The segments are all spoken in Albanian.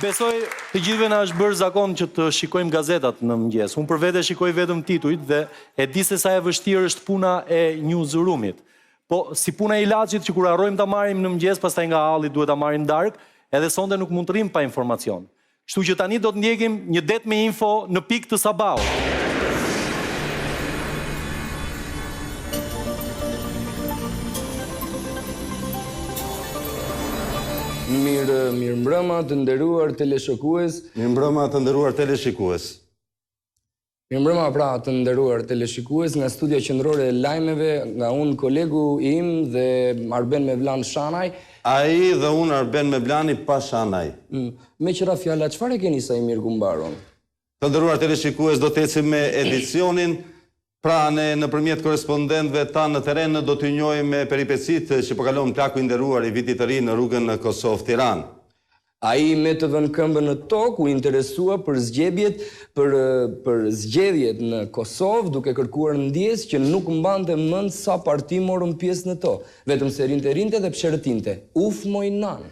Besoj të gjithëve na është bërë zakon që të shikojmë gazetat në mëngjes. Unë për vete shikoj vetëm titujt dhe e di se sa e vështirë është puna e newsroomit. Po si puna e ilaçit që kur harrojmë ta marrim në mëngjes, pastaj nga halli duhet ta marrim darkë, edhe sonte nuk mund të rrim pa informacion. Kështu që tani do të ndjekim një det me info në pikë të sabahut. Mirë mbrëma të nderuar teleshikues. Mirë mbrëma të nderuar teleshikues. Mirë mbrëma pra të nderuar teleshikues nga studia qendrore e lajmeve, nga unë kolegu im dhe Arben Mevlan Shanaj. Ai dhe unë Arben Mevlani pa Shanaj. Me qëra fjala, çfarë keni sa i mirë kumbaron? Të nderuar teleshikues, do të ecim me edicionin. Pra ne nëpërmjet korespondentëve tanë në terren do t'ju njohim me peripecitë që po kalon plaku i nderuar i vitit të ri në rrugën në Kosovë-Tiranë. Ai me të vënë këmbën në tokë u interesua për zgjedhjet në Kosovë, duke kërkuar ndjes që nuk mbante mend sa parti morën pjesë në to, vetëm se rinte dhe psherëtinte. Uf moj nan.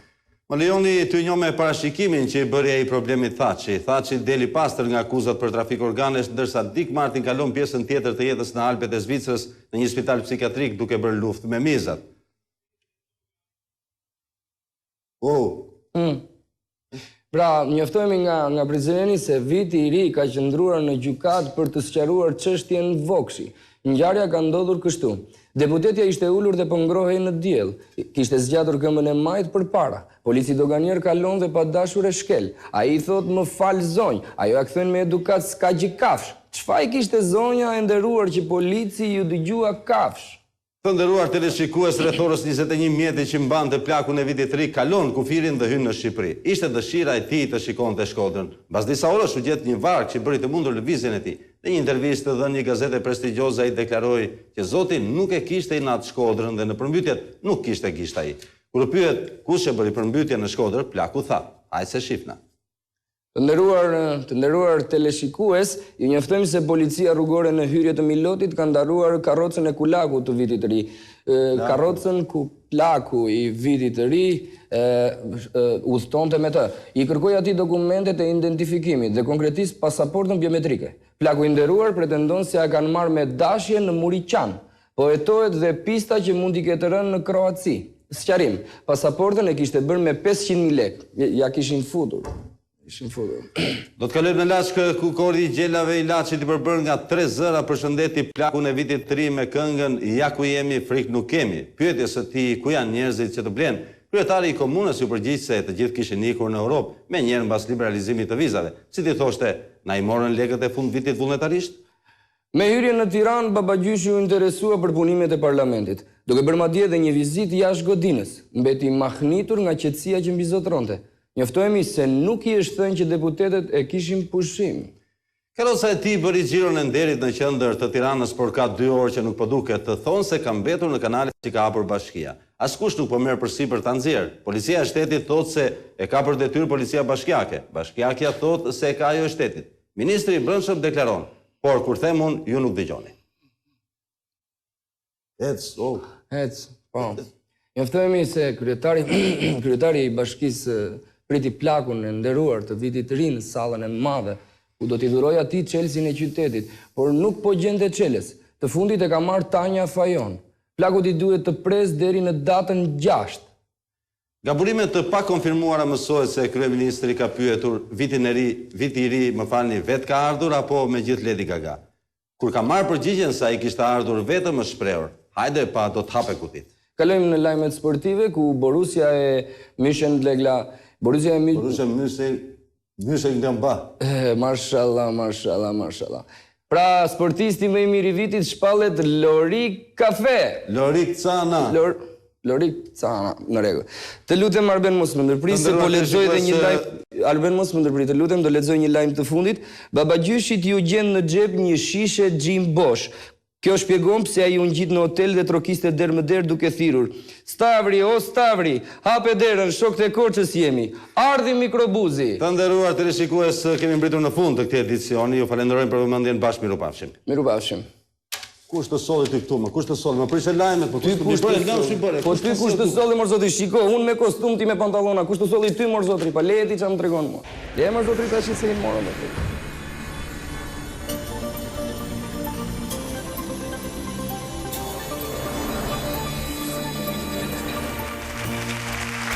Më lejoni t'ju njoh me parashikimin që i bëri ai problemit Thaçi. Thaçi deli pastër nga akuzat për trafik organesh, ndërsa Dick Martin kalon pjesën tjetër të jetës në Alpet e Zvicrës në një spital psikiatrik duke bërë luftë me mizat. Pra, njoftohemi nga prizreni se viti i ri ka qëndruar në gjykat për të sqaruar çështjen Vokshi. Ngjarja ka ndodhur kështu. Deputetja ishte ulur dhe po ngrohej në diell. Kishte zgjatur këmbën e majt përpara. Polici doganier kalon dhe pa dashur e shkel. Ai i thot më fal zonjë. Ajo ja kthen me edukat s'ka gjë kafsh. Çfarë kishte zonja e nderuar që polici ju dëgjua kafsh? Të nderuar teleshikues, rreth orës 21 mjeti që mbante plakun e vitit të ri kalon kufirin dhe hyn në Shqipëri. Ishte dëshira e tij të shikonte Shkodrën. Mbas disa orësh u gjet një varg që bëri të mundur lëvizjen e tij. Në një intervistë dhënë një gazete prestigjioze ai deklaroi që Zoti nuk e kishte inat Shkodrën dhe në përmbytjet nuk kishte gisht ai. Kur u pyet kush e bëri përmbytjen në Shkodër, plaku tha: "Ai se shifna." Të nderuar teleshikues, ju njoftojmë se policia rrugore në hyrje të Milotit ka ndaruar karrocën e kulakut të vitit të ri. Karrocën ku plaku i vitit të ri udhtonte me të. I kërkoi atij dokumentet e identifikimit dhe konkretisht pasaportën biometrike. Plaku i nderuar pretendon se ja kanë marrë me dashje në Muriqan, po hetohet dhe pista që mund t'i ketë rënë në Kroaci. Sqarim, pasaportën e kishte bërë me 500.000 lekë. Ja kishin futur. Do të kalojmë në Laçkë ku kordi i gjellave i Laçit i përbërë nga 3 zëra përshëndeti plakun e vitit të ri me këngën "Ja ku jemi, frik nuk kemi". Pyetjes së tij ku janë njerëzit që të blenë, kryetari i komunës u përgjigj se të gjithë kishin ikur në Europë me njerë mbas liberalizimit të vizave. Si ti thoshte, na i morën lekët e fund vitit vullnetarisht? Me hyrjen në Tiranë, Babagjyshi u interesua për punimet e parlamentit, duke bërë madje edhe një vizitë jashtë godinës. Mbeti mahnitur nga qetësia që mbizotronte. Njoftohemi se nuk i është thënë që deputetet e kishin pushim. Karroca e tij bëri xhiron e nderit në qendër të Tiranës, por ka 2 orë që nuk po duket të thonë se ka mbetur në kanalet që ka hapur bashkia. Askush nuk po merr përsipër ta nxjerrë. Policia e shtetit thotë se e ka për detyrë policia bashkiake. Bashkiakja thotë se e ka ajo e shtetit. Ministri i Brendshëm deklaron, por kur them unë, ju nuk dëgjoni. Po. Njoftohemi se kryetari i bashkisë priti plakun e nderuar të vitit të ri në sallën e madhe, ku do t'i dhuroj atij çelësin e qytetit, por nuk po gjente çelës. Të fundit e ka marrë Tanja Fajon. Plaku i duhet të pres deri në datën 6. Gaburimet të pa konfirmuara mësohet se kryeministri ka pyetur viti i ri, më falni, vet ka ardhur apo me gjithë Lady Gaga. Kur ka marrë përgjigjen se ai kishte ardhur vetëm më shprehur, hajde pa do të hape kutit. Kalojmë në lajmet sportive ku Borussia e Mönchengladbach Mashallah. Pra, sportisti më i mirë i vitit shpallet Lorik Kafe. Lorik Cana. Lorik Cana, në rregull. Të lutem Arben mos më ndërprit se po lexoj edhe një lajm. Arben mos më ndërprit, të lutem do lexoj një lajm të fundit. Babagjyshit ju gjen në xhep një shishe Jim Bosch. Kjo shpjegon pse ai u ngjit në hotel dhe trokiste derë më derë duke thirrur: "Stavri, o Stavri, hape derën, shokët e Korçës jemi. Ardhi mikrobuzi." Të nderuar teleshikues, kemi mbritur në fund të këtij edicioni. Ju falenderojmë për vëmendjen, bashkë mirupafshim. Mirupafshim. Kush të solli ty këtu, kush të solli? Më prishe lajmet, po ty kush të bëre? Po ty kush të solli, mor zotri, shiko, unë me kostum, ti me pantallona, kush të solli ty, mor zotri, pa leje ti çam tregon mua. Le mor zotri tash se i morën atë.